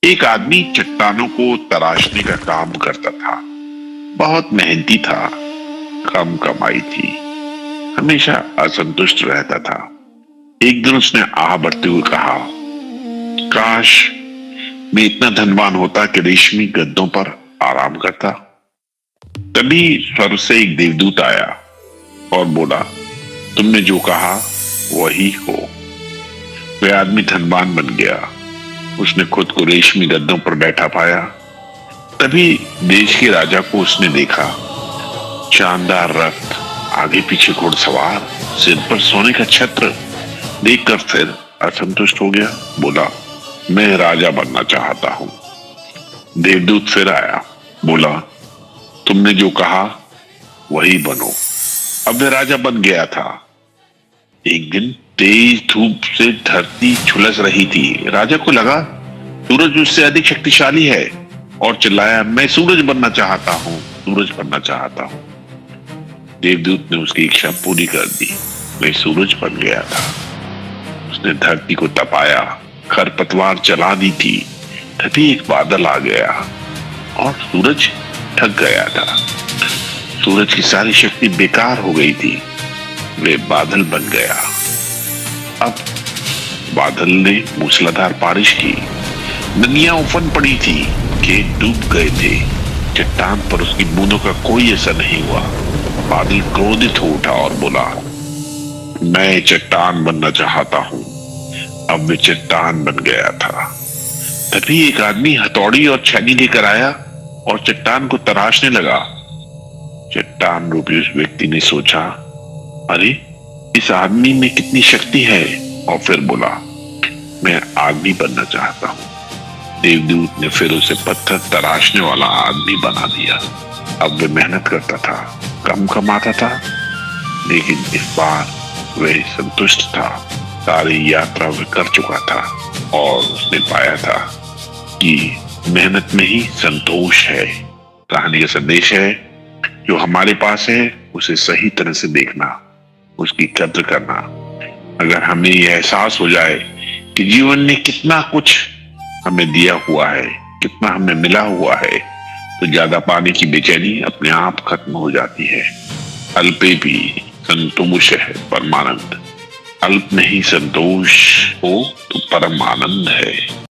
एक आदमी चट्टानों को तराशने का काम करता था। बहुत मेहनती था, कम कमाई थी, हमेशा असंतुष्ट रहता था। एक दिन उसने आह भरते हुए कहा, काश मैं इतना धनवान होता कि रेशमी गद्दों पर आराम करता। तभी स्वर्ग से एक देवदूत आया और बोला, तुमने जो कहा वही हो। वह आदमी धनवान बन गया। उसने खुद को रेशमी गद्दों पर बैठा पाया। तभी देश के राजा को उसने देखा। शानदार रथ, आगे पीछे घुड़सवार, सिर पर सोने का छत्र देखकर फिर असंतुष्ट हो गया। बोला, मैं राजा बनना चाहता हूं। देवदूत फिर आया, बोला, तुमने जो कहा वही बनो। अब वह राजा बन गया था। एक दिन तेज धूप से धरती झुलस रही थी। राजा को लगा सूरज उससे अधिक शक्तिशाली है और चिल्लाया, मैं सूरज बनना चाहता हूँ, सूरज बनना चाहता हूँ। देवदूत ने उसकी इच्छा पूरी कर दी। वह सूरज बन गया था। उसने धरती को तपाया, खरपतवार जला दी थी। तभी एक बादल आ गया और सूरज ढक गया था। सूरज की सारी शक्ति बेकार हो गई थी। वे बादल बन गया। अब बादल ने मूसलाधार बारिश की। नदियां उफन पड़ी थी, खेत डूब गए थे। चट्टान पर उसकी बूंदों का कोई असर नहीं हुआ। बादल क्रोधित हो उठा और बोला, मैं चट्टान बनना चाहता हूं। अब वे चट्टान बन गया था। तभी एक आदमी हथौड़ी और छेनी लेकर आया और चट्टान को तराशने लगा। चट्टान रूपी उस व्यक्ति ने सोचा, अरे इस आदमी में कितनी शक्ति है, और फिर बोला, मैं आदमी बनना चाहता हूं। देवदूत ने फिर उसे पत्थर तराशने वाला आदमी बना दिया। अब वह मेहनत करता था, कम कमाता था, लेकिन इस बार वह संतुष्ट था। सारी यात्रा वह कर चुका था और उसने पाया था कि मेहनत में ही संतोष है। कहानी का संदेश है, जो हमारे पास है उसे सही तरह से देखना, उसकी कद्र करना। अगर हमें यह एहसास हो जाए कि जीवन ने कितना कुछ हमें दिया हुआ है, कितना हमें मिला हुआ है, तो ज्यादा पाने की बेचैनी अपने आप खत्म हो जाती है। अल्पे भी संतोष है परमानंद। अल्प नहीं संतोष हो तो परम आनंद है।